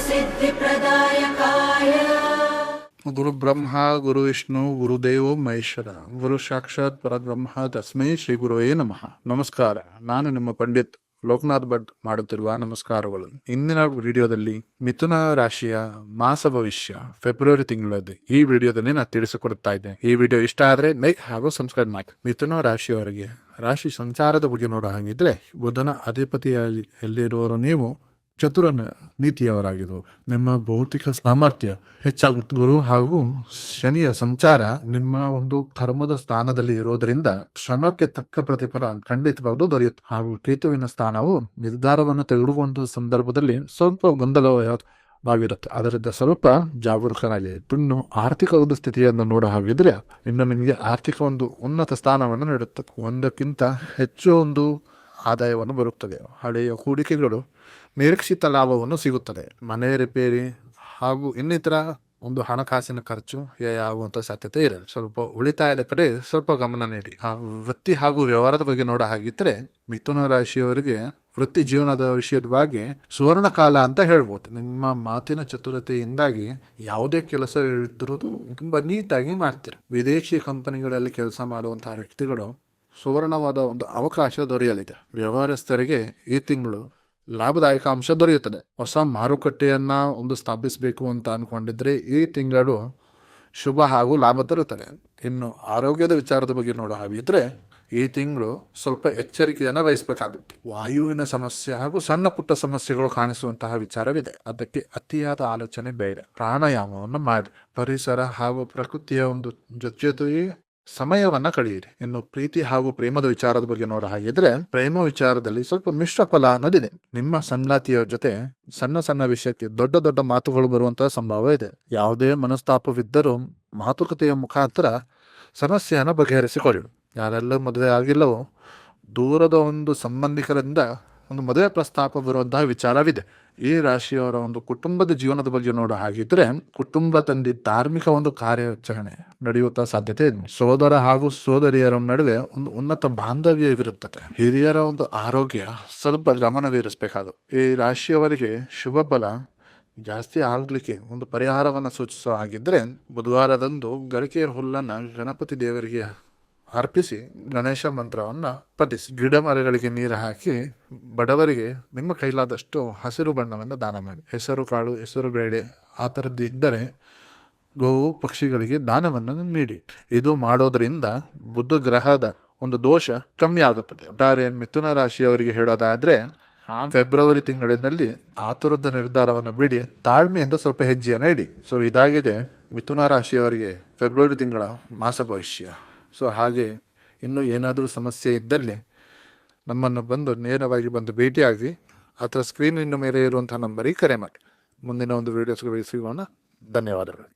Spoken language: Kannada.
सिद्धिप्रदायकाय गुरु ब्रह्मा गुरु विष्णु गुरुदेवो ಮಹೇಶ್ವರ ಗುರು ಸಾಕ್ಷಾತ್ ಪರಬ್ರಹ್ಮ ತಸ್ಮೈ ಶ್ರೀ ಗುರುವೇ ನಮಃ. ನಮಸ್ಕಾರ. ನಾನು ನಿಮ್ಮ ಪಂಡಿತ್ ಲೋಕನಾಥ್ ಭಟ್ ಮಾಡುತ್ತಿರುವ ನಮಸ್ಕಾರಗಳು. ಇಂದಿನ ವಿಡಿಯೋದಲ್ಲಿ ಮಿಥುನ ರಾಶಿಯ ಮಾಸ ಭವಿಷ್ಯ ಫೆಬ್ರವರಿ ತಿಂಗಳದ್ದು ಈ ವಿಡಿಯೋದಲ್ಲಿ ನಾನು ತಿಳಿಸಿಕೊಡ್ತಾ ಇದ್ದೇನೆ. ಈ ವಿಡಿಯೋ ಇಷ್ಟ ಆದ್ರೆ ಲೈಕ್ ಹಾಗೂ ಸಬ್ಸ್ಕ್ರೈಬ್ ಮಾಡಿ. ಮಿಥುನ ರಾಶಿಯವರಿಗೆ ರಾಶಿ ಸಂಚಾರದ ಬಗ್ಗೆ ನೋಡೋ ಹಾಗಿದ್ರೆ ಬುಧನ ಅಧಿಪತಿಯಲ್ಲಿರುವವರು ನೀವು ಚತುರ ನೀತಿಯವರಾಗಿರು. ನಿಮ್ಮ ಭೌತಿಕ ಸಾಮರ್ಥ್ಯ ಹೆಚ್ಚಾಗುತ್ತೆ. ಗುರು ಹಾಗೂ ಶನಿಯ ಸಂಚಾರ ನಿಮ್ಮ ಒಂದು ಕರ್ಮದ ಸ್ಥಾನದಲ್ಲಿ ಇರೋದರಿಂದ ಶ್ರಮಕ್ಕೆ ತಕ್ಕ ಪ್ರತಿಫಲ ಖಂಡಿತವಾಗ್ಲೂ ದೊರೆಯುತ್ತೆ. ಹಾಗೂ ಕೇತುವಿನ ಸ್ಥಾನವು ನಿರ್ಧಾರವನ್ನು ತೆಗೆದುಕೊಂಡ ಸಂದರ್ಭದಲ್ಲಿ ಸ್ವಲ್ಪ ಗೊಂದಲವಾಗಿರುತ್ತೆ. ಅದರಿಂದ ಸ್ವಲ್ಪ ಜಾಗರೂಕರಾಗಿ. ಇನ್ನು ಆರ್ಥಿಕ ಒಂದು ಸ್ಥಿತಿಯನ್ನು ನೋಡೋ ಹಾಗಿದ್ರೆ ಇನ್ನು ನಿಮಗೆ ಆರ್ಥಿಕ ಒಂದು ಉನ್ನತ ಸ್ಥಾನವನ್ನು ನೀಡುತ್ತೆ. ಒಂದಕ್ಕಿಂತ ಹೆಚ್ಚು ಒಂದು ಆದಾಯವನ್ನು ಬರುತ್ತದೆ. ಹಳೆಯ ಹೂಡಿಕೆಗಳು ನಿರೀಕ್ಷಿತ ಲಾಭವನ್ನು ಸಿಗುತ್ತದೆ. ಮನೆ ರಿಪೇರಿ ಹಾಗೂ ಇನ್ನಿತರ ಒಂದು ಹಣಕಾಸಿನ ಖರ್ಚು ಆಗುವಂಥ ಸಾಧ್ಯತೆ ಇದೆ. ಸ್ವಲ್ಪ ಉಳಿತಾಯದ ಕಡೆ ಸ್ವಲ್ಪ ಗಮನ ನೀಡಿ. ವೃತ್ತಿ ಹಾಗೂ ವ್ಯವಹಾರದ ಬಗ್ಗೆ ನೋಡೋ ಹಾಗಿದ್ರೆ ಮಿಥುನ ರಾಶಿಯವರಿಗೆ ವೃತ್ತಿ ಜೀವನದ ವಿಷಯವಾಗಿ ಸುವರ್ಣ ಕಾಲ ಅಂತ ಹೇಳ್ಬೋದು. ನಿಮ್ಮ ಮಾತಿನ ಚತುರತೆಯಿಂದಾಗಿ ಯಾವುದೇ ಕೆಲಸ ಇದ್ರೂ ತುಂಬಾ ನೀಟಾಗಿ ಮಾಡ್ತೀರ. ವಿದೇಶಿ ಕಂಪನಿಗಳಲ್ಲಿ ಕೆಲಸ ಮಾಡುವಂತಹ ವ್ಯಕ್ತಿಗಳು ಸುವರ್ಣವಾದ ಒಂದು ಅವಕಾಶ ದೊರೆಯಲಿದೆ. ವ್ಯವಹಾರಸ್ಥರಿಗೆ ಈ ತಿಂಗಳು ಲಾಭದಾಯಕ ಅಂಶ ದೊರೆಯುತ್ತದೆ. ಹೊಸ ಮಾರುಕಟ್ಟೆಯನ್ನ ಒಂದು ಸ್ಥಾಪಿಸಬೇಕು ಅಂತ ಅನ್ಕೊಂಡಿದ್ರೆ ಈ ತಿಂಗಳು ಶುಭ ಹಾಗೂ ಲಾಭ ತರುತ್ತದೆ. ಇನ್ನು ಆರೋಗ್ಯದ ವಿಚಾರದ ಬಗ್ಗೆ ನೋಡೋ ಹಾಗಿದ್ರೆ ಈ ತಿಂಗಳು ಸ್ವಲ್ಪ ಎಚ್ಚರಿಕೆಯನ್ನು ವಹಿಸಬೇಕಾಗುತ್ತೆ. ವಾಯುವಿನ ಸಮಸ್ಯೆ ಹಾಗೂ ಸಣ್ಣ ಪುಟ್ಟ ಸಮಸ್ಯೆಗಳು ಕಾಣಿಸುವಂತಹ ವಿಚಾರವಿದೆ. ಅದಕ್ಕೆ ಅತಿಯಾದ ಆಲೋಚನೆ ಬೇಡ. ಪ್ರಾಣಾಯಾಮವನ್ನು ಮಾಡಿ ಪರಿಸರ ಹಾಗೂ ಪ್ರಕೃತಿಯ ಒಂದು ಜೊತೆಗೆ ಸಮಯವನ್ನ ಕಳೆಯಿರಿ. ಇನ್ನು ಪ್ರೀತಿ ಹಾಗೂ ಪ್ರೇಮದ ವಿಚಾರದ ಬಗ್ಗೆ ನೋಡ ಹಾಗಿದ್ರೆ ಪ್ರೇಮ ವಿಚಾರದಲ್ಲಿ ಸ್ವಲ್ಪ ಮಿಶ್ರ ಫಲ ಅನ್ನೋದಿದೆ. ನಿಮ್ಮ ಸಂಗಾತಿಯ ಜೊತೆ ಸಣ್ಣ ಸಣ್ಣ ವಿಷಯಕ್ಕೆ ದೊಡ್ಡ ದೊಡ್ಡ ಮಾತುಗಳು ಬರುವಂತಹ ಸಂಭವ ಇದೆ. ಯಾವುದೇ ಮನಸ್ತಾಪವಿದ್ದರೂ ಮಾತುಕತೆಯ ಮುಖಾಂತರ ಸಮಸ್ಯೆಯನ್ನು ಬಗೆಹರಿಸಿಕೊಳ್ಳಿ. ಯಾರೆಲ್ಲ ಮದುವೆ ಆಗಿಲ್ಲವೋ ದೂರದ ಒಂದು ಸಂಬಂಧಿಕರಿಂದ ಒಂದು ಮದುವೆ ಪ್ರಸ್ತಾಪ ಬರುವಂತಹ ವಿಚಾರವಿದೆ. ಈ ರಾಶಿಯವರ ಒಂದು ಕುಟುಂಬದ ಜೀವನದ ಬಗ್ಗೆ ನೋಡೋ ಹಾಗಿದ್ರೆ ಕುಟುಂಬದಲ್ಲಿ ಧಾರ್ಮಿಕ ಒಂದು ಕಾರ್ಯಾಚರಣೆ ನಡೆಯುವಂತ ಸಾಧ್ಯತೆ ಇದೆ. ಸೋದರ ಹಾಗೂ ಸೋದರಿಯರ ನಡುವೆ ಒಂದು ಉನ್ನತ ಬಾಂಧವ್ಯವಿರುತ್ತದೆ. ಹಿರಿಯರ ಒಂದು ಆರೋಗ್ಯ ಸ್ವಲ್ಪ ಗಮನವಿರಿಸಬೇಕಾದ. ಈ ರಾಶಿಯವರಿಗೆ ಶುಭ ಫಲ ಜಾಸ್ತಿ ಆಗ್ಲಿಕ್ಕೆ ಒಂದು ಪರಿಹಾರವನ್ನು ಸೂಚಿಸೋ ಹಾಗಿದ್ರೆ ಬುಧವಾರದಂದು ಗರಿಕೆಯ ಹುಲ್ಲನ್ನ ಗಣಪತಿ ದೇವರಿಗೆ ಅರ್ಪಿಸಿ ಗಣೇಶ ಮಂತ್ರವನ್ನ ಪಠಿಸಿ. ಗಿಡ ಮರಗಳಿಗೆ ನೀರು ಹಾಕಿ ಬಡವರಿಗೆ ನಿಮ್ಮ ಕೈಲಾದಷ್ಟು ಹಸಿರು ಬಣ್ಣವನ್ನು ದಾನ ಮಾಡಿ. ಹೆಸರು ಕಾಳು, ಹೆಸರು ಬೇಳೆ ಆ ಥರದ್ದು ಇದ್ದರೆ ಗೋವು ಪಕ್ಷಿಗಳಿಗೆ ದಾನವನ್ನು ನೀಡಿ. ಇದು ಮಾಡೋದ್ರಿಂದ ಬುಧ ಗ್ರಹದ ಒಂದು ದೋಷ ಕಮ್ಮಿ ಆಗುತ್ತದೆ. ಒಟ್ಟಾರೆ ಮಿಥುನ ರಾಶಿಯವರಿಗೆ ಹೇಳೋದಾದ್ರೆ ಫೆಬ್ರವರಿ ತಿಂಗಳಿನಲ್ಲಿ ಆತುರದ ನಿರ್ಧಾರವನ್ನು ಬಿಡಿ, ತಾಳ್ಮೆಯಿಂದ ಸ್ವಲ್ಪ ಹೆಜ್ಜೆಯನ್ನು ಇಡಿ. ಸೊ ಇದಾಗಿದೆ ಮಿಥುನ ರಾಶಿಯವರಿಗೆ ಫೆಬ್ರವರಿ ತಿಂಗಳ ಮಾಸ ಭವಿಷ್ಯ. ಸೊ ಹಾಗೆ ಇನ್ನೂ ಏನಾದರೂ ಸಮಸ್ಯೆ ಇದ್ದಲ್ಲಿ ನಮ್ಮನ್ನು ನೇರವಾಗಿ ಬಂದು ಭೇಟಿಯಾಗಿ ಅಥವಾ ಸ್ಕ್ರೀನಿನ ಮೇಲೆ ಇರುವಂತಹ ನಂಬರಿಗೆ ಕರೆ ಮಾಡಿ. ಮುಂದಿನ ಒಂದು ವಿಡಿಯೋಸ್ಗೆ ಸಿಗೋಣ. ಧನ್ಯವಾದಗಳು.